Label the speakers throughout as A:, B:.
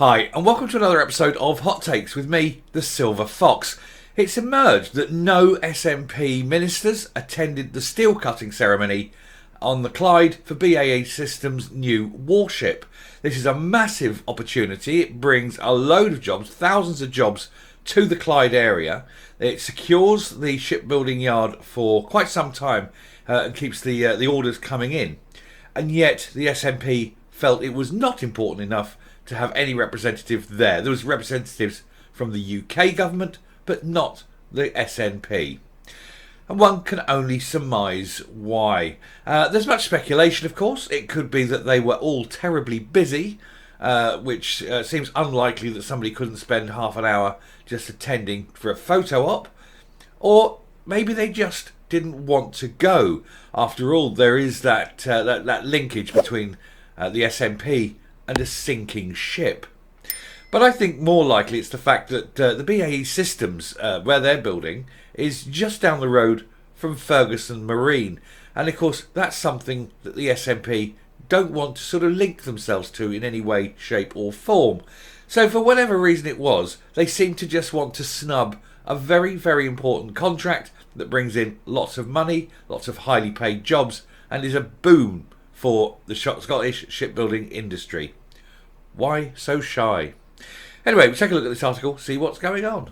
A: Hi, and welcome to another episode of Hot Takes with me, the Silver Fox. It's emerged that no SNP ministers attended the steel cutting ceremony on the Clyde for BAE Systems' new warship. This is a massive opportunity. It brings a load of jobs, thousands of jobs, to the Clyde area. It secures the shipbuilding yard for quite some time and keeps the orders coming in. And yet the SNP felt it was not important enough to have any representative there. There was representatives from the UK government, but not the SNP. And one can only surmise why. There's much speculation, of course. It could be that they were all terribly busy, which seems unlikely that somebody couldn't spend half an hour just attending for a photo op. Or maybe they just didn't want to go. After all, there is that linkage between the SNP and a sinking ship. But I think more likely it's the fact that the BAE Systems, where they're building, is just down the road from Ferguson Marine. And of course, that's something that the SNP don't want to sort of link themselves to in any way, shape or form. So for whatever reason it was, they seem to just want to snub a very, very important contract that brings in lots of money, lots of highly paid jobs, and is a boom for the Scottish shipbuilding industry. Why so shy? Anyway, we'll take a look at this article, see what's going on.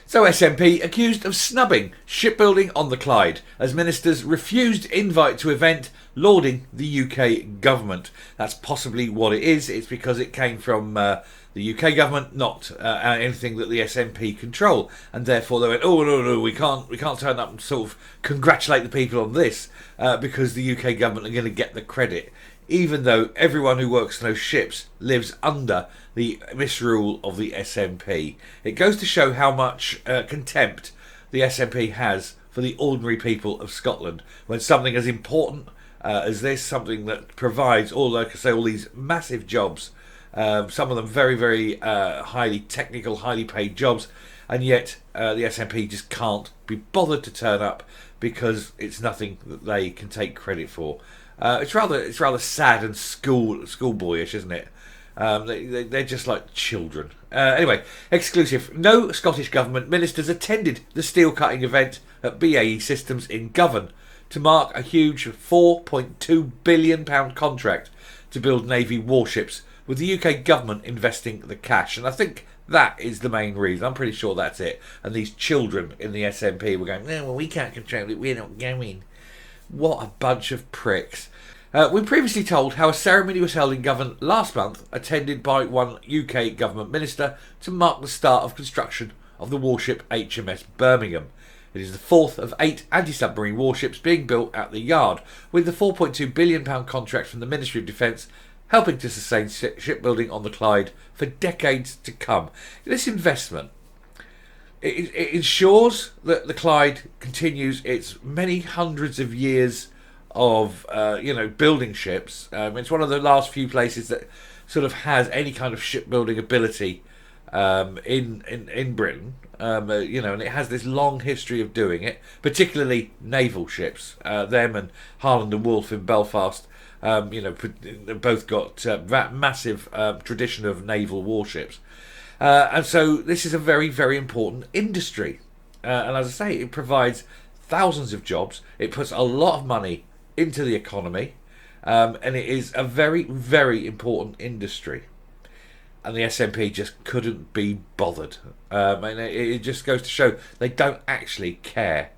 A: So SNP accused of snubbing shipbuilding on the Clyde as ministers refused invite to event lauding the UK government. That's possibly what it is. It's because it came from the UK government, not anything that the SNP control, and therefore they went, oh no, we can't turn up and sort of congratulate the people on this because the UK government are going to get the credit, even though everyone who works on those ships lives under the misrule of the SNP. It goes to show how much contempt the SNP has for the ordinary people of Scotland when something as important as this, something that provides all these massive jobs, some of them very, very highly technical, highly paid jobs, and yet the SNP just can't be bothered to turn up because it's nothing that they can take credit for. It's rather sad and schoolboyish, isn't it? They're just like children. Anyway, exclusive. No Scottish Government ministers attended the steel cutting event at BAE Systems in Govan to mark a huge £4.2 billion contract to build Navy warships, with the UK government investing the cash. And I think that is the main reason. I'm pretty sure that's it. And these children in the SNP were going, no, well, we can't control it. We're not going. What a bunch of pricks. We previously told how a ceremony was held in Govan last month, attended by one UK government minister, to mark the start of construction of the warship HMS Birmingham. It is the fourth of 8 anti-submarine warships being built at the yard, with the £4.2 billion contract from the Ministry of Defence helping to sustain shipbuilding on the Clyde for decades to come. This investment, it ensures that the Clyde continues its many hundreds of years of building ships. It's one of the last few places that sort of has any kind of shipbuilding ability in Britain. And it has this long history of doing it, particularly naval ships. Them and Harland and Wolff in Belfast. They've both got that massive tradition of naval warships. And so this is a very, very important industry. And as I say, it provides thousands of jobs. It puts a lot of money into the economy. And it is a very, very important industry. And the SNP just couldn't be bothered. And it just goes to show they don't actually care,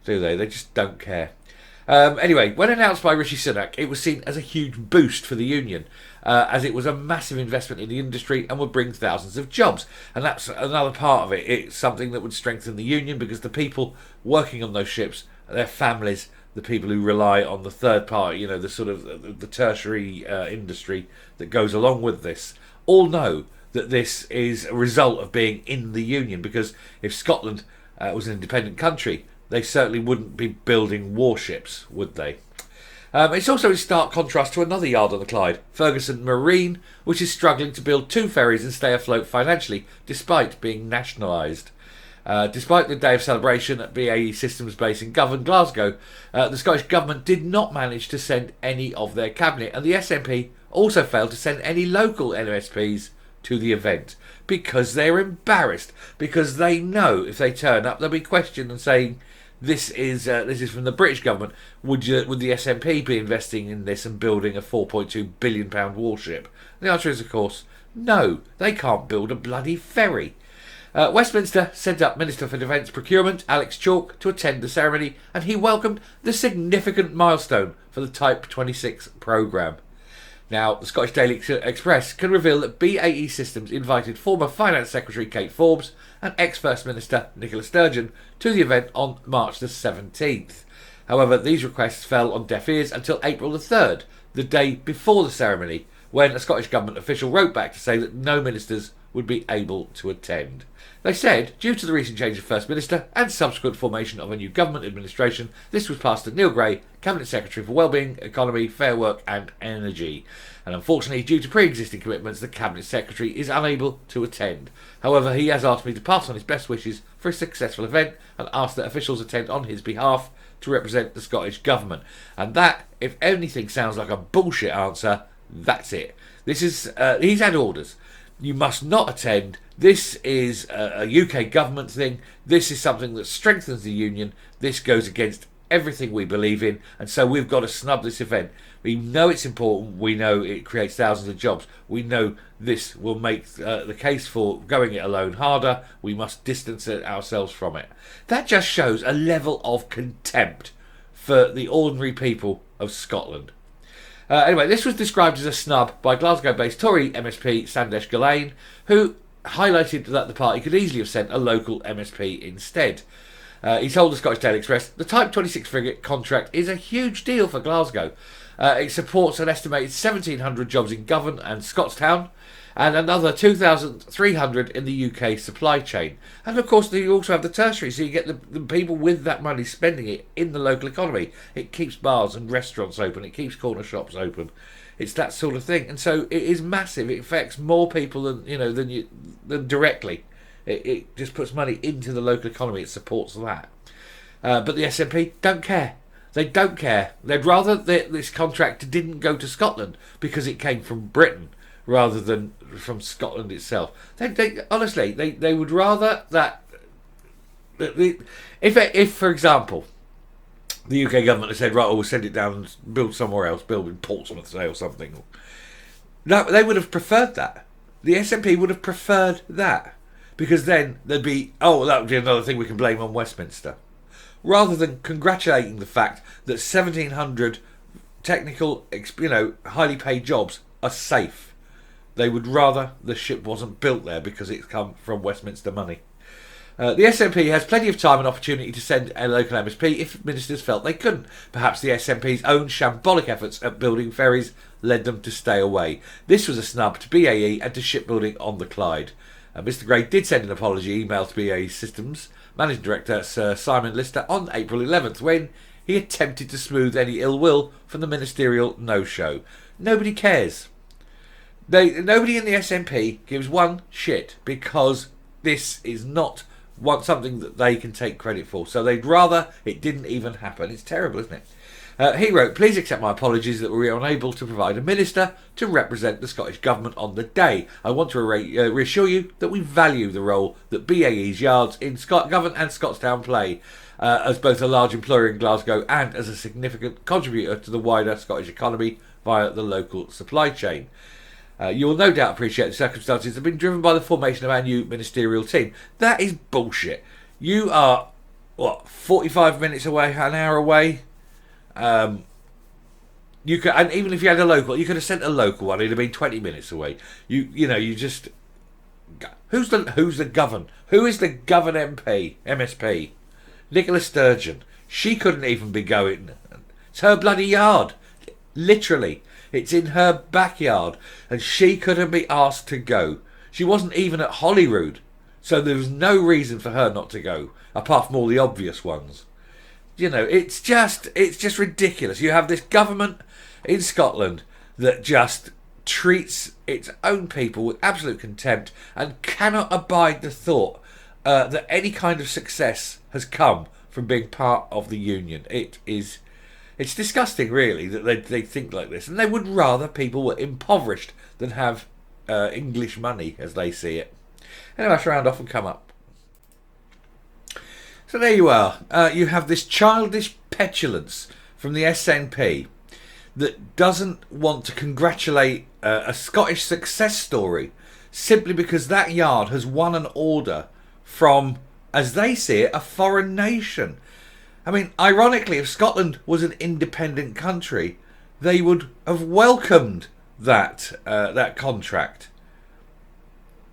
A: do they? They just don't care. Anyway, when announced by Rishi Sunak, it was seen as a huge boost for the union, as it was a massive investment in the industry and would bring thousands of jobs. And that's another part of it. It's something that would strengthen the union because the people working on those ships, their families, the people who rely on the third party, the sort of the tertiary industry that goes along with this, all know that this is a result of being in the union, because if Scotland was an independent country, they certainly wouldn't be building warships, would they? It's also in stark contrast to another yard on the Clyde, Ferguson Marine, which is struggling to build 2 ferries and stay afloat financially, despite being nationalised. Despite the day of celebration at BAE Systems base in Govan, Glasgow, the Scottish Government did not manage to send any of their cabinet, and the SNP also failed to send any local MSPs to the event because they're embarrassed, because they know if they turn up they'll be questioned and saying this is from the British government. Would the SNP be investing in this and building a £4.2 billion warship? The answer is, of course, no. They can't build a bloody ferry. Westminster sent up Minister for Defence Procurement Alex Chalk to attend the ceremony, and he welcomed the significant milestone for the Type 26 programme. Now, the Scottish Daily Express can reveal that BAE Systems invited former Finance Secretary Kate Forbes and ex-First Minister Nicola Sturgeon to the event on March the 17th. However, these requests fell on deaf ears until April the 3rd, the day before the ceremony, when a Scottish Government official wrote back to say that no ministers would be able to attend. They said, due to the recent change of First Minister and subsequent formation of a new government administration, this was passed to Neil Gray, Cabinet Secretary for Wellbeing, Economy, Fair Work and Energy. And unfortunately, due to pre-existing commitments, the Cabinet Secretary is unable to attend. However, he has asked me to pass on his best wishes for a successful event and asked that officials attend on his behalf to represent the Scottish Government. And that, if anything sounds like a bullshit answer, that's it. This is he's had orders. You must not attend. This is a UK government thing. This is something that strengthens the union. This goes against everything we believe in, and so we've got to snub this event. We know it's important. We know it creates thousands of jobs. We know this will make the case for going it alone harder. We must distance ourselves from it. That just shows a level of contempt for the ordinary people of Scotland. Anyway, this was described as a snub by Glasgow-based Tory MSP Sandesh Gillane, who highlighted that the party could easily have sent a local MSP instead. He told the Scottish Daily Express, the Type 26 frigate contract is a huge deal for Glasgow. It supports an estimated 1,700 jobs in Govan and Scottstown, and another 2,300 in the UK supply chain. And of course, you also have the tertiary, so you get the people with that money spending it in the local economy. It keeps bars and restaurants open, it keeps corner shops open. It's that sort of thing, and so it is massive. It affects more people than directly. It just puts money into the local economy. It supports that. But the SNP don't care. They don't care. They'd rather that this contract didn't go to Scotland because it came from Britain rather than from Scotland itself. Honestly, they would rather that if for example, the UK government had said, right, we'll send it down and build somewhere else, build in Portsmouth, say, or something. No, they would have preferred that. The SNP would have preferred that. Because then there'd be, that would be another thing we can blame on Westminster. Rather than congratulating the fact that 1,700 technical, highly paid jobs are safe. They would rather the ship wasn't built there because it's come from Westminster money. The SNP has plenty of time and opportunity to send a local MSP if ministers felt they couldn't. Perhaps the SNP's own shambolic efforts at building ferries led them to stay away. This was a snub to BAE and to shipbuilding on the Clyde. Mr Gray did send an apology email to BAE Systems Managing Director Sir Simon Lister on April 11th when he attempted to smooth any ill will from the ministerial no-show. Nobody cares. Nobody in the SNP gives one shit because this is not something that they can take credit for. So they'd rather it didn't even happen. It's terrible, isn't it? He wrote, please accept my apologies that we were unable to provide a minister to represent the Scottish Government on the day. I want to reassure you that we value the role that BAE's yards in Govan and Scottstown play as both a large employer in Glasgow and as a significant contributor to the wider Scottish economy via the local supply chain. You will no doubt appreciate the circumstances have been driven by the formation of our new ministerial team. That is bullshit. You are, 45 minutes away, an hour away? You could, and even if you had a local, you could have sent a local one. It'd have been 20 minutes away. You just who's the govern? Who is the govern MP MSP? Nicola Sturgeon. She couldn't even be going. It's her bloody yard, literally. It's in her backyard, and she couldn't be asked to go. She wasn't even at Holyrood, so there was no reason for her not to go, apart from all the obvious ones. It's just ridiculous. You have this government in Scotland that just treats its own people with absolute contempt and cannot abide the thought that any kind of success has come from being part of the union. It is It's disgusting, really, that they think like this, and they would rather people were impoverished than have English money, as they see it. Anyway, I shall round off and come up. So there you are. You have this childish petulance from the SNP that doesn't want to congratulate a Scottish success story simply because that yard has won an order from, as they see it, a foreign nation. I mean, ironically, if Scotland was an independent country, they would have welcomed that contract.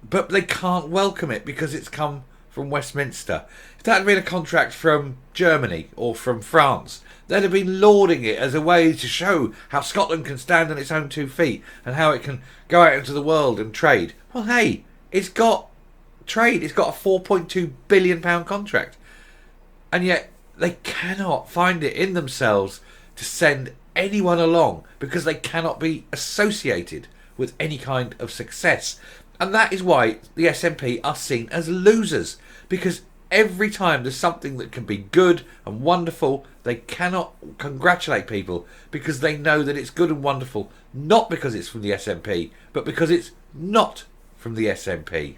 A: But they can't welcome it because it's come from Westminster. If that had been a contract from Germany or from France, they'd have been lauding it as a way to show how Scotland can stand on its own 2 feet and how it can go out into the world and trade. Well, hey, it's got trade. It's got a £4.2 billion contract. And yet they cannot find it in themselves to send anyone along because they cannot be associated with any kind of success. And that is why the SNP are seen as losers, because every time there's something that can be good and wonderful, they cannot congratulate people because they know that it's good and wonderful, not because it's from the SNP, but because it's not from the SNP.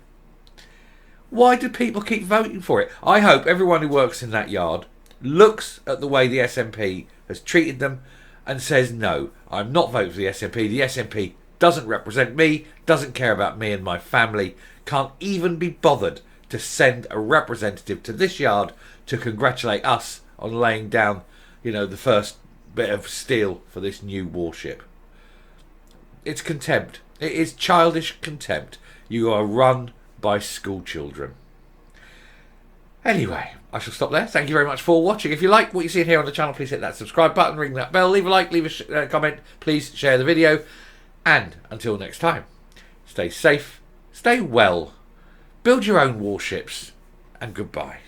A: Why do people keep voting for it? I hope everyone who works in that yard looks at the way the SNP has treated them and says, no, I'm not voting for the SNP. The SNP doesn't represent me, doesn't care about me and my family, can't even be bothered to send a representative to this yard to congratulate us on laying down, the first bit of steel for this new warship. It's contempt. It is childish contempt. You are run by school children. Anyway, I shall stop there. Thank you very much for watching. If you like what you see here on the channel, please hit that subscribe button, ring that bell, leave a like, leave a comment, please share the video. And until next time, stay safe, stay well, build your own warships, and goodbye.